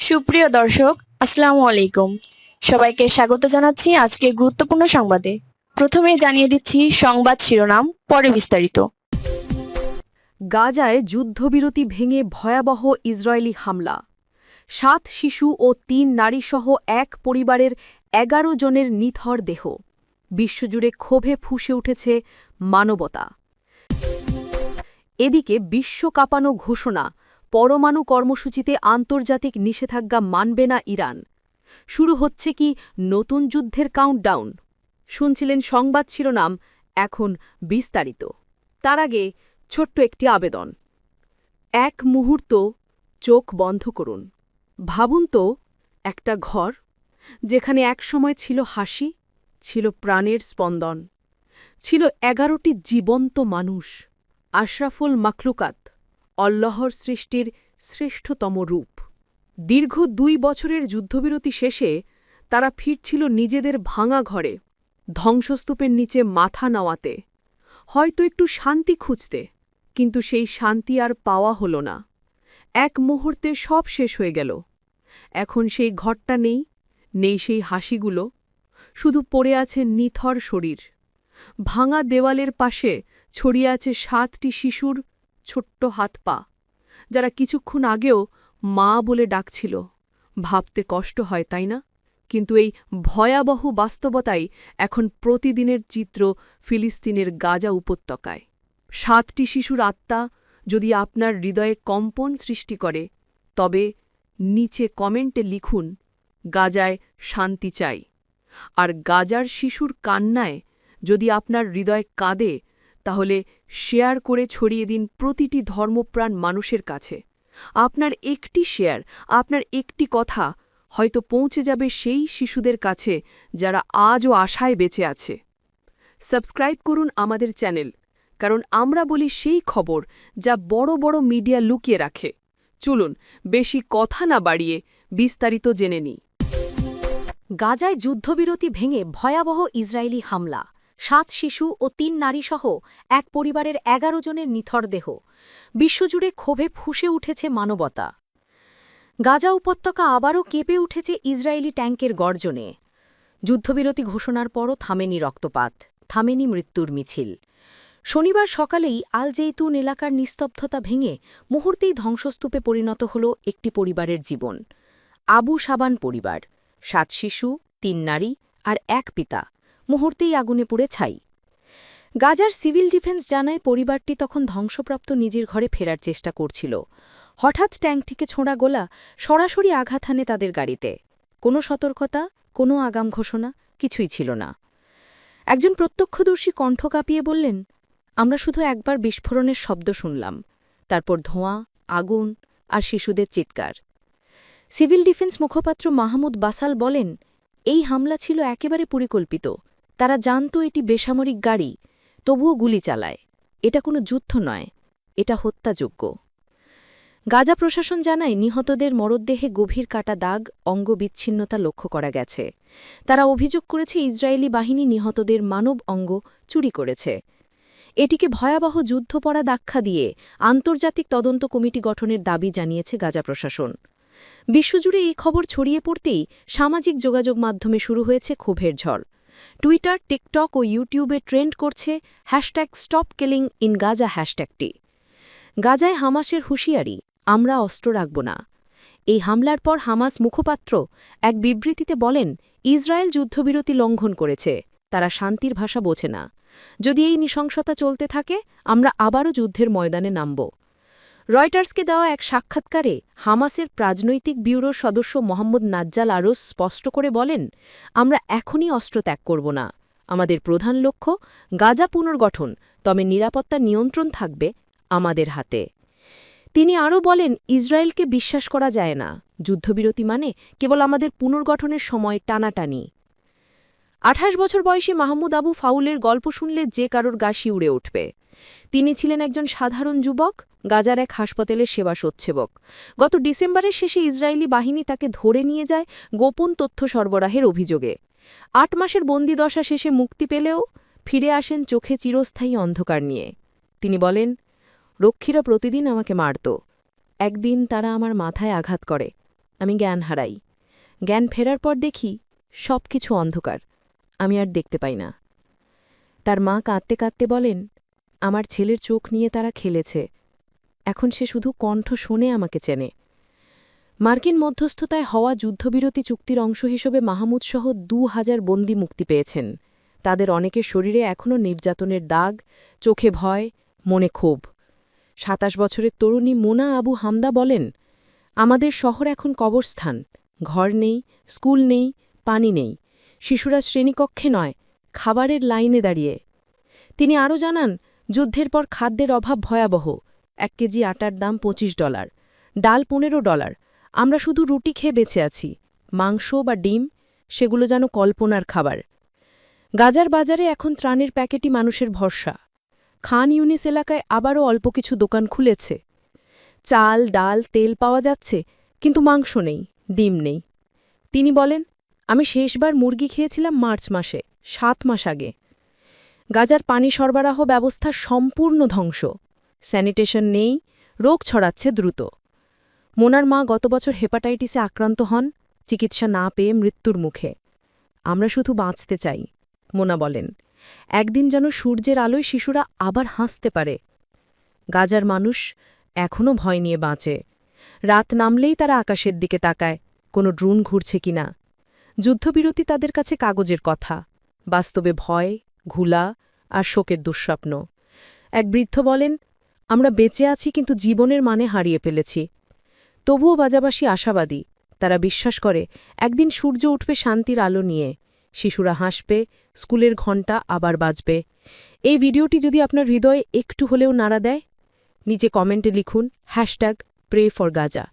সুপ্রিয় দর্শক, আসসালামু আলাইকুম। সবাইকে স্বাগত জানাচ্ছি আজকে গুরুত্বপূর্ণ সংবাদে। প্রথমেই জানিয়ে দিচ্ছি সংবাদ শিরোনাম, পরে বিস্তারিত। গাজায় যুদ্ধবিরতি ভেঙে ভয়াবহ ইসরায়েলি হামলা। ৭ শিশু ও ৩ নারীসহ এক পরিবারের ১১ জনের নিথর দেহ। বিশ্বজুড়ে ক্ষোভে ফুঁসে উঠেছে মানবতা। এদিকে বিশ্ব কাঁপানো ঘোষণা, পরমাণু কর্মসূচিতে আন্তর্জাতিক নিষেধাজ্ঞা মানবে না ইরান। শুরু হচ্ছে কি নতুন যুদ্ধের কাউন্টডাউন? শুনছিলেন সংবাদ শিরোনাম, এখন বিস্তারিত। তার আগে ছোট্ট একটি আবেদন। এক মুহূর্ত চোখ বন্ধ করুন। ভাবুন তো, একটা ঘর যেখানে একসময় ছিল হাসি, ছিল প্রাণের স্পন্দন, ছিল ১১টি জীবন্ত মানুষ, আশরাফুল মাখলুকাত, অল্লাহর সৃষ্টির শ্রেষ্ঠতম রূপ। দীর্ঘ ২ বছরের যুদ্ধবিরতি শেষে তারা ফিরছিল নিজেদের ভাঙা ঘরে, ধ্বংসস্তূপের নিচে মাথা নাওয়াতে, হয়তো একটু শান্তি খুঁজতে। কিন্তু সেই শান্তি আর পাওয়া হল না। এক মুহূর্তে সব শেষ হয়ে গেল। এখন সেই ঘরটা নেই, নেই সেই হাসিগুলো, শুধু পড়ে আছে নিথর শরীর। ভাঙা দেওয়ালের পাশে ছড়িয়ে আছে ৭টি শিশুর ছোট্ট হাত পা, যারা কিছুক্ষণ আগেও মা বলে ডাকছিল। ভাবতে কষ্ট হয়, তাই না? কিন্তু এই ভয়াবহ বাস্তবতাই এখন প্রতিদিনের চিত্র ফিলিস্তিনের গাজা উপত্যকায়। ৭টি শিশুর আত্মা যদি আপনার হৃদয়ে কম্পন সৃষ্টি করে, তবে নিচে কমেন্টে লিখুন, গাজায় শান্তি চাই। আর গাজার শিশুর কান্নায় যদি আপনার হৃদয় কাঁদে, তাহলে শেয়ার করে ছড়িয়ে দিন প্রতিটি ধর্মপ্রাণ মানুষের কাছে। আপনার একটি শেয়ার, আপনার একটি কথা হয়তো পৌঁছে যাবে সেই শিশুদের কাছে যারা আজও আশায় বেঁচে আছে। সাবস্ক্রাইব করুন আমাদের চ্যানেল, কারণ আমরা বলি সেই খবর যা বড় বড় মিডিয়া লুকিয়ে রাখে। চলুন বেশি কথা না বাড়িয়ে বিস্তারিত জেনে নিই। গাজায় যুদ্ধবিরতি ভেঙে ভয়াবহ ইসরায়েলি হামলা। ৭ শিশু ও ৩ নারীসহ এক পরিবারের ১১ জনের নিথর দেহ। বিশ্বজুড়ে ক্ষোভে ফুঁসে উঠেছে মানবতা। গাজা উপত্যকা আবারও কেঁপে উঠেছে ইসরায়েলি ট্যাঙ্কের গর্জনে। যুদ্ধবিরতি ঘোষণার পরও থামেনি রক্তপাত, থামেনি মৃত্যুর মিছিল। শনিবার সকালেই আল জেইতুন এলাকার নিস্তব্ধতা ভেঙে মুহূর্তেই ধ্বংসস্তূপে পরিণত হল একটি পরিবারের জীবন। আবু সাবান পরিবার, ৭ শিশু, ৩ নারী আর এক পিতা, মুহূর্তেই আগুনে পুড়ে ছাই। গাজার সিভিল ডিফেন্স জানায় পরিবারটি তখন ধ্বংসপ্রাপ্ত নিজের ঘরে ফেরার চেষ্টা করছিল। হঠাৎ ট্যাঙ্কটিকে ছোঁড়া গোলা সরাসরি আঘাত হানে তাদের গাড়িতে। কোনো সতর্কতা, কোনো আগাম ঘোষণা কিছুই ছিল না। একজন প্রত্যক্ষদর্শী কণ্ঠ কাঁপিয়ে বললেন, আমরা শুধু একবার বিস্ফোরণের শব্দ শুনলাম, তারপর ধোঁয়া, আগুন আর শিশুদের চিৎকার। সিভিল ডিফেন্স মুখপাত্র মাহমুদ বাসাল বলেন, এই হামলা ছিল একেবারে পরিকল্পিত। তারা জানত এটি বেসামরিক গাড়ি, তবুও গুলি চালায়। এটা কোনো যুদ্ধ নয়, এটা হত্যাযোগ্য। গাজা প্রশাসন জানায় নিহতদের মরদেহে গভীর কাটা দাগ, অঙ্গবিচ্ছিন্নতা লক্ষ্য করা গেছে। তারা অভিযোগ করেছে ইসরায়েলি বাহিনী নিহতদের মানব অঙ্গ চুরি করেছে। এটিকে ভয়াবহ যুদ্ধপরাধ আখ্যা দিয়ে আন্তর্জাতিক তদন্ত কমিটি গঠনের দাবি জানিয়েছে গাজা প্রশাসন। বিশ্বজুড়ে এই খবর ছড়িয়ে পড়তেই সামাজিক যোগাযোগ মাধ্যমে শুরু হয়েছে ক্ষোভের ঝড়। টুইটার, টিকটক ও ইউটিউবে ট্রেন্ড করছে #StopKillingInGaza হ্যাশট্যাগটি। গাজায় হামাসের হুঁশিয়ারি, আমরা অস্ত্র রাখব না। এই হামলার পর হামাস মুখপাত্র এক বিবৃতিতে বলেন, ইসরায়েল যুদ্ধবিরতি লঙ্ঘন করেছে, তারা শান্তির ভাষা বোঝে না। যদি এই নৃশংসতা চলতে থাকে, আমরা আবারও যুদ্ধের ময়দানে নামব। রয়টার্সকে দেওয়া এক সাক্ষাৎকারে হামাসের রাজনৈতিক ব্যুরোর সদস্য মোহাম্মদ নাজ্জাল আরস স্পষ্ট করে বলেন, আমরা এখনই অস্ত্র ত্যাগ করব না। আমাদের প্রধান লক্ষ্য গাজা পুনর্গঠন, তবে নিরাপত্তা নিয়ন্ত্রণ থাকবে আমাদের হাতে। তিনি আরও বলেন, ইসরায়েলকে বিশ্বাস করা যায় না। যুদ্ধবিরতি মানে কেবল আমাদের পুনর্গঠনের সময় টানাটানি। ২৮ বছর বয়সী মাহমুদ আবু ফাউলের গল্প শুনলে যে কারোর গা শিউরে উঠবে। তিনি ছিলেন একজন সাধারণ যুবক, গাজার এক হাসপাতালের সেবাস্বচ্ছেবক। গত ডিসেম্বরের শেষে ইসরায়েলি বাহিনী তাকে ধরে নিয়ে যায় গোপন তথ্য সরবরাহের অভিযোগে। ৮ মাসের বন্দিদশা শেষে মুক্তি পেলেও ফিরে আসেন চোখে চিরস্থায়ী অন্ধকার নিয়ে। তিনি বলেন, রক্ষীরা প্রতিদিন আমাকে মারত। একদিন তারা আমার মাথায় আঘাত করে, আমি জ্ঞান হারাই। জ্ঞান ফেরার পর দেখি সব কিছু অন্ধকার, আমি আর দেখতে পাই না। তার মা কাঁদতে কাঁদতে বলেন, আমার ছেলের চোখ নিয়ে তারা খেলেছে, এখন সে শুধু কণ্ঠ শুনে আমাকে চেনে। মার্কিন মধ্যস্থতায় হওয়া যুদ্ধবিরতি চুক্তির অংশ হিসেবে মাহমুদসহ ২,০০০ বন্দী মুক্তি পেয়েছেন। তাদের অনেকের শরীরে এখনও নির্যাতনের দাগ, চোখে ভয়, মনে ক্ষোভ। ২৭ বছরের তরুণী মোনা আবু হামদা বলেন, আমাদের শহর এখন কবরস্থান, ঘর নেই, স্কুল নেই, পানি নেই, শিশুরা শ্রেণীকক্ষে নয়, খাবারের লাইনে দাঁড়িয়ে। তিনি আরও জানান, যুদ্ধের পর খাদ্যের অভাব ভয়াবহ। ১ কেজি আটার দাম $২৫, ডাল $15। আমরা শুধু রুটি খেয়ে বেঁচে আছি। মাংস বা ডিম, সেগুলো যেন কল্পনার খাবার। গাজার বাজারে এখন ত্রাণের প্যাকেটই মানুষের ভরসা। খান ইউনিস এলাকায় আবারও অল্প কিছু দোকান খুলেছে। চাল, ডাল, তেল পাওয়া যাচ্ছে, কিন্তু মাংস নেই, ডিম নেই। তিনি বলেন, আমি শেষবার মুরগি খেয়েছিলাম মার্চ মাসে, ৭ মাস আগে। গাজার পানি সরবরাহ ব্যবস্থা সম্পূর্ণ ধ্বংস। স্যানিটেশন নেই, রোগ ছড়াচ্ছে দ্রুত। মোনার মা গত বছর হেপাটাইটিসে আক্রান্ত হন, চিকিৎসা না পেয়ে মৃত্যুর মুখে। আমরা শুধু বাঁচতে চাই, মোনা বলেন। একদিন যেন সূর্যের আলোয় শিশুরা আবার হাসতে পারে। গাজার মানুষ এখনও ভয় নিয়ে বাঁচে। রাত নামলেই তারা আকাশের দিকে তাকায়, কোনো ড্রোন ঘুরছে কিনা। যুদ্ধবিরতি তাদের কাছে কাগজের কথা, বাস্তবে ভয়, ঘুলা আর শোকের দুঃস্বপ্ন। এক বৃদ্ধ বলেন, আমরা বেঁচে আছি কিন্তু জীবনের মানে হারিয়ে ফেলেছি। তবুও বাজাবাসী আশাবাদী। তারা বিশ্বাস করে একদিন সূর্য উঠবে শান্তির আলো নিয়ে, শিশুরা হাসবে, স্কুলের ঘণ্টা আবার বাজবে। এই ভিডিওটি যদি আপনার হৃদয়ে একটু হলেও নাড়া দেয়, নিচে কমেন্টে লিখুন #PrayForGaza।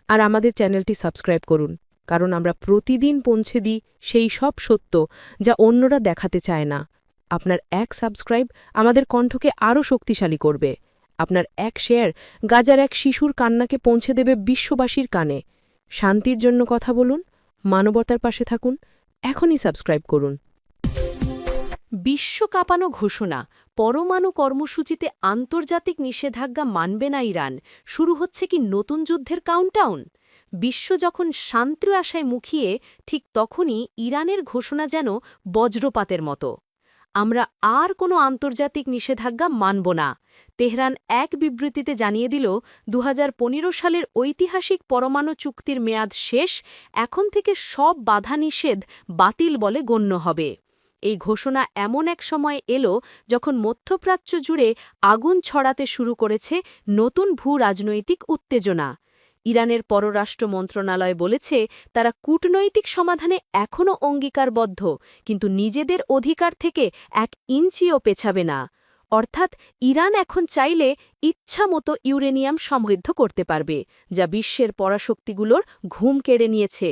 আর আমাদের চ্যানেলটি সাবস্ক্রাইব করুন, কারণ আমরা প্রতিদিন পৌঁছে দিই সেই সব সত্য যা অন্যরা দেখাতে চায় না। আপনার এক সাবস্ক্রাইব আমাদের কণ্ঠকে আরও শক্তিশালী করবে। আপনার এক শেয়ার গাজার এক শিশুর কান্নাকে পৌঁছে দেবে বিশ্ববাসীর কানে। শান্তির জন্য কথা বলুন, মানবতার পাশে থাকুন, এখনই সাবস্ক্রাইব করুন। বিশ্ব কাঁপানো ঘোষণা, পরমাণু কর্মসূচিতে আন্তর্জাতিক নিষেধাজ্ঞা মানবে না ইরান। শুরু হচ্ছে কি নতুন যুদ্ধের কাউন্টডাউন? বিশ্ব যখন শান্তির আশায় মুখিয়ে, ঠিক তখনই ইরানের ঘোষণা যেন বজ্রপাতের মতো। আমরা আর কোনো আন্তর্জাতিক নিষেধাজ্ঞা মানব না। তেহরান এক বিবৃতিতে জানিয়ে দিল, ২০১৫ সালের ঐতিহাসিক পরমাণু চুক্তির মেয়াদ শেষ, এখন থেকে সব বাধা নিষেধ বাতিল বলে গণ্য হবে। এই ঘোষণা এমন এক সময় এলো যখন মধ্যপ্রাচ্য জুড়ে আগুন ছড়াতে শুরু করেছে নতুন ভূ-রাজনৈতিক উত্তেজনা। ইরানের পররাষ্ট্র মন্ত্রণালয় বলেছে, তারা কূটনৈতিক সমাধানে এখনও অঙ্গীকারবদ্ধ, কিন্তু নিজেদের অধিকার থেকে ১ ইঞ্চিও পেছাবে না। অর্থাৎ ইরান এখন চাইলে ইচ্ছামতো ইউরেনিয়াম সমৃদ্ধ করতে পারবে, যা বিশ্বের পরাশক্তিগুলোর ঘুম কেড়ে নিয়েছে।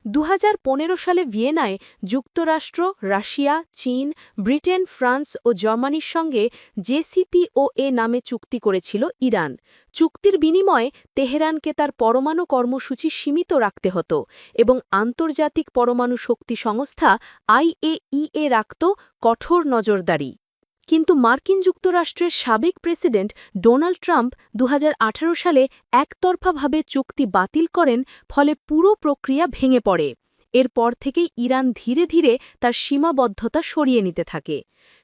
২০১৫ সালে ভিয়েনায় যুক্তরাষ্ট্র, রাশিয়া, চীন, ব্রিটেন, ফ্রান্স ও জার্মানির সঙ্গে JCPOA নামে চুক্তি করেছিল ইরান। চুক্তির বিনিময়ে তেহরানকে তার পরমাণু কর্মসূচি সীমিত রাখতে হতো এবং আন্তর্জাতিক পরমাণু শক্তি সংস্থা IAEA রাখত কঠোর নজরদারি। কিন্তু মার্কিন যুক্তরাষ্ট্রের সাবেক প্রেসিডেন্ট ডোনাল্ড ট্রাম্প ২০১৮ সালে একতরফাভাবে চুক্তি বাতিল করেন, ফলে পুরো প্রক্রিয়া ভেঙে পড়ে। এরপর থেকেই ইরান ধীরে ধীরে তার সীমাবদ্ধতা সরিয়ে নিতে থাকে।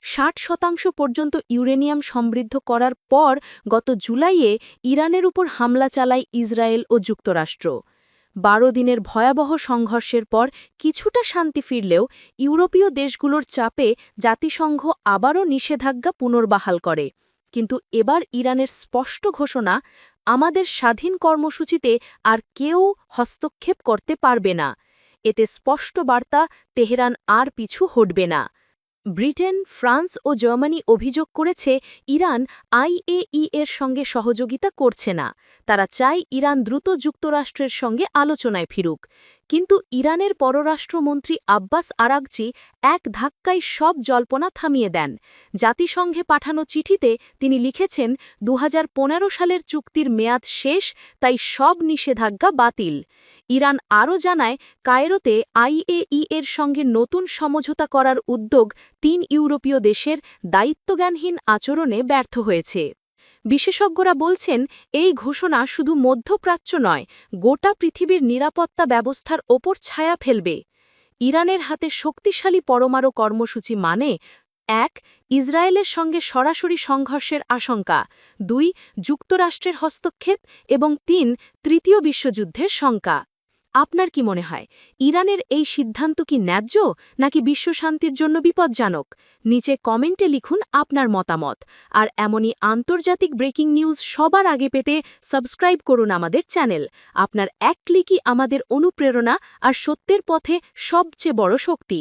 ৬০% পর্যন্ত ইউরেনিয়াম সমৃদ্ধ করার পর গত জুলাইয়ে ইরানের উপর হামলা চালায় ইসরায়েল ও যুক্তরাষ্ট্র। ১২ দিনের ভয়াবহ সংঘর্ষের পর কিছুটা শান্তি ফিরলেও ইউরোপীয় দেশগুলোর চাপে জাতিসংঘ আবারও নিষেধাজ্ঞা পুনর্বহাল করে। কিন্তু এবার ইরানের স্পষ্ট ঘোষণা, আমাদের স্বাধীন কর্মসূচিতে আর কেউ হস্তক্ষেপ করতে পারবে না। এতে স্পষ্ট বার্তা, তেহরান আর পিছু হটবে না। ব্রিটেন, ফ্রান্স ও জার্মানি অভিযোগ করেছে ইরান IAEA এর সঙ্গে সহযোগিতা করছে না। তারা চায় ইরান দ্রুত যুক্তরাষ্ট্রের সঙ্গে আলোচনায় ফিরুক। কিন্তু ইরানের পররাষ্ট্রমন্ত্রী আব্বাস আরাগচি এক ধাক্কায় সব জল্পনা থামিয়ে দেন। জাতিসংঘে পাঠানো চিঠিতে তিনি লিখেছেন, ২০১৫ সালের চুক্তির মেয়াদ শেষ, তাই সব নিষেধাজ্ঞা বাতিল। ইরান আরও জানায়, কায়রোতে IAEA এর সঙ্গে নতুন সমঝোতা করার উদ্যোগ ৩ ইউরোপীয় দেশের দায়িত্বজ্ঞানহীন আচরণে ব্যর্থ হয়েছে। বিশেষজ্ঞরা বলছেন এই ঘোষণা শুধু মধ্যপ্রাচ্য নয়, গোটা পৃথিবীর নিরাপত্তা ব্যবস্থার ওপর ছায়া ফেলবে। ইরানের হাতে শক্তিশালী পরমাণু কর্মসূচি মানে ১. ইসরায়েলের সঙ্গে সরাসরি সংঘর্ষের আশঙ্কা, ২. যুক্তরাষ্ট্রের হস্তক্ষেপ এবং ৩. তৃতীয় বিশ্বযুদ্ধের শঙ্কা। আপনার কি মনে হয়, ইরানের এই সিদ্ধান্ত কি ন্যায্য নাকি বিশ্বশান্তির জন্য বিপজ্জনক? নিচে কমেন্টে লিখুন আপনার মতামত। আর এমনই আন্তর্জাতিক ব্রেকিং নিউজ সবার আগে পেতে সাবস্ক্রাইব করুন আমাদের চ্যানেল। আপনার এক ক্লিকই আমাদের অনুপ্রেরণা আর সত্যের পথে সবচেয়ে বড় শক্তি।